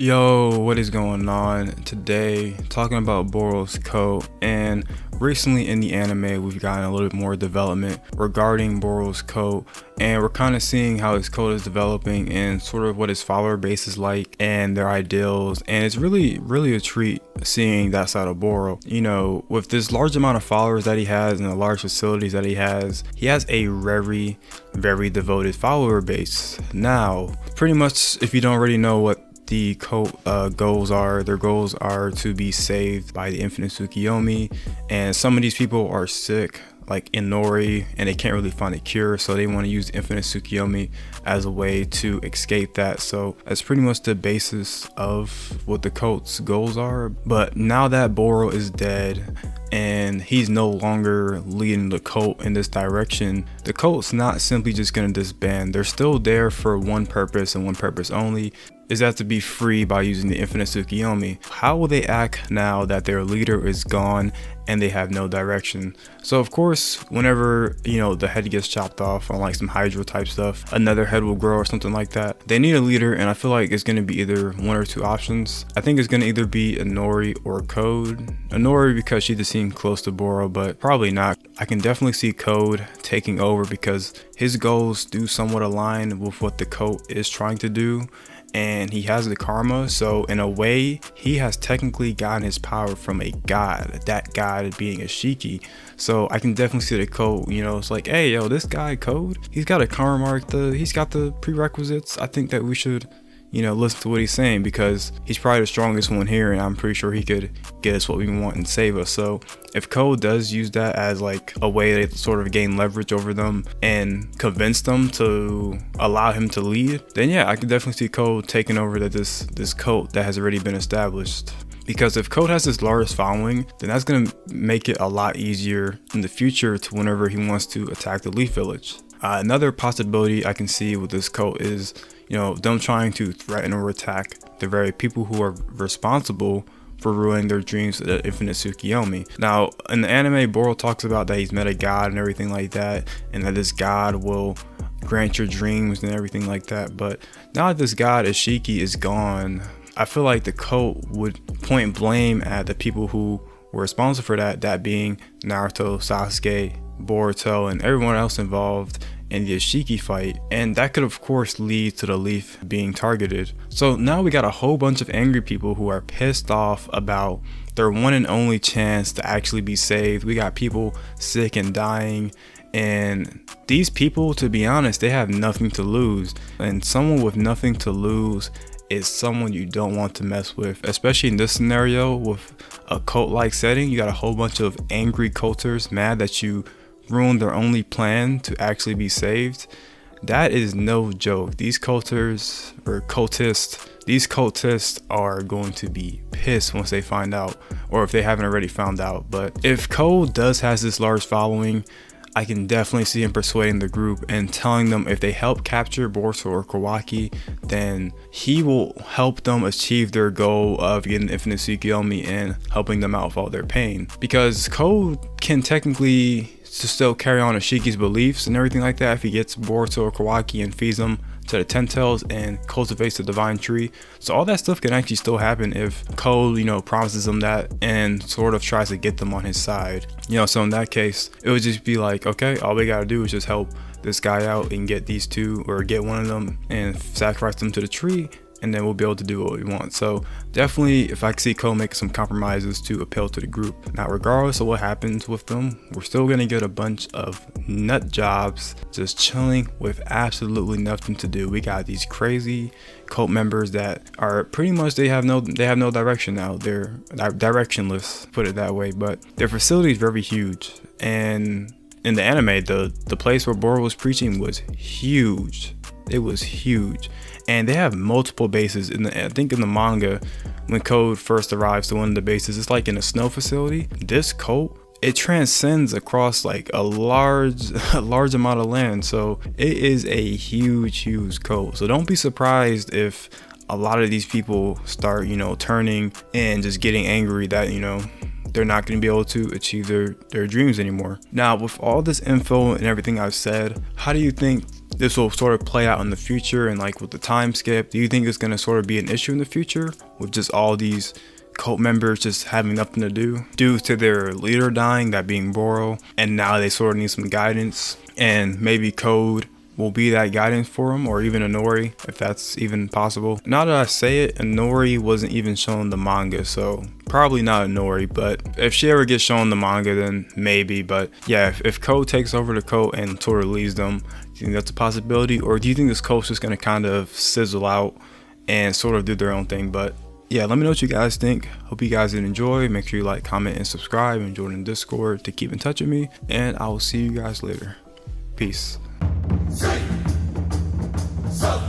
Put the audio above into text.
Yo, what is going on? Today, talking about Boro's coat, and recently in the anime, we've gotten a little bit more development regarding Boro's coat, and we're kind of seeing how his coat is developing and sort of what his follower base is like and their ideals, and it's really a treat seeing that side of Boro. You know, with this large amount of followers that he has and the large facilities that he has a very devoted follower base. Now, pretty much, if you don't already know what the cult goals are, their goals are to be saved by the infinite Tsukiyomi, and some of these people are sick, like Inori, and they can't really find a cure, so they want to use infinite Tsukiyomi as a way to escape that. So that's pretty much the basis of what the cult's goals are. But now that Boro is dead and he's no longer leading the cult in this direction, the cult's not simply just going to disband. They're still there for one purpose and one purpose only, is that to be free by using the infinite Tsukiyomi. How will they act now that their leader is gone and they have no direction? So of course, whenever, you know, the head gets chopped off on like some Hydra type stuff, another head will grow or something like that. They need a leader, and I feel like it's going to be either one or two options. I think it's going to either be Inori or Code. Inori because she just seemed close to Boro, but probably not. I can definitely see Code taking over because his goals do somewhat align with what the cult is trying to do, and he has the karma, so in a way he has technically gotten his power from a god, that god being a Shiki. So I can definitely see the code, you know, it's like, hey yo, this guy Code, he's got a karma mark, he's got the prerequisites. I think that we should, you know, listen to what he's saying, because he's probably the strongest one here, and I'm pretty sure he could get us what we want and save us. So if Code does use that as like a way to sort of gain leverage over them and convince them to allow him to lead, then yeah, I could definitely see Code taking over this cult that has already been established. Because if Code has this large following, then that's going to make it a lot easier in the future to whenever he wants to attack the Leaf Village. Another possibility I can see with this cult is, you know, them trying to threaten or attack the very people who are responsible for ruining their dreams of the infinite Tsukiyomi. Now, in the anime, Boro talks about that he's met a god and everything like that, and that this god will grant your dreams and everything like that. But now that this god Ishiki is gone, I feel like the cult would point blame at the people who were responsible for that being Naruto, Sasuke, Boruto, and everyone else involved in the Ishiki fight, and that could of course lead to the Leaf being targeted. So now we got a whole bunch of angry people who are pissed off about their one and only chance to actually be saved. We got people sick and dying, and these people, to be honest, they have nothing to lose, and someone with nothing to lose is someone you don't want to mess with, especially in this scenario with a cult-like setting. You got a whole bunch of angry culters mad that you ruined their only plan to actually be saved. That is no joke. These cultists are going to be pissed once they find out, or if they haven't already found out. But if Code has this large following, I can definitely see him persuading the group and telling them if they help capture Boruto or Kawaki, then he will help them achieve their goal of getting infinite Tsukiyomi and helping them out with all their pain. Because Code can technically still carry on Ishiki's beliefs and everything like that if he gets Boruto or Kawaki and feeds them to the 10 tails and cultivates the divine tree. So all that stuff can actually still happen if Code, you know, promises them that and sort of tries to get them on his side. You know, so in that case, it would just be like, okay, all we gotta do is just help this guy out and get these two, or get one of them and sacrifice them to the tree, and then we'll be able to do what we want. So definitely, if I can see Code make some compromises to appeal to the group. Now, regardless of what happens with them, we're still gonna get a bunch of nut jobs just chilling with absolutely nothing to do. We got these crazy cult members that are pretty much, they have no direction now. They're directionless, put it that way. But their facility is very huge, and in the anime, the place where Boro was preaching was huge. It was huge. And they have multiple bases. I think in the manga, when Code first arrives to one of the bases, it's like in a snow facility. This cult, it transcends across like a large amount of land. So it is a huge cult. So don't be surprised if a lot of these people start, you know, turning and just getting angry that, you know, they're not going to be able to achieve their dreams anymore. Now, with all this info and everything I've said, how do you think this will sort of play out in the future, and like with the time skip, do you think it's going to sort of be an issue in the future with just all these cult members just having nothing to do due to their leader dying, that being Boro, and now they sort of need some guidance, and maybe Code will be that guidance for them, or even Inori, if that's even possible. Now that I say it, Inori wasn't even shown in the manga, so probably not Inori, but if she ever gets shown in the manga, then maybe. But yeah, if Code takes over the cult and sort of leads them, do you think that's a possibility, or do you think this cult's just gonna kind of sizzle out and sort of do their own thing? But yeah, let me know what you guys think. Hope you guys did enjoy. Make sure you like, comment, and subscribe, and join in Discord to keep in touch with me, and I will see you guys later. Peace. So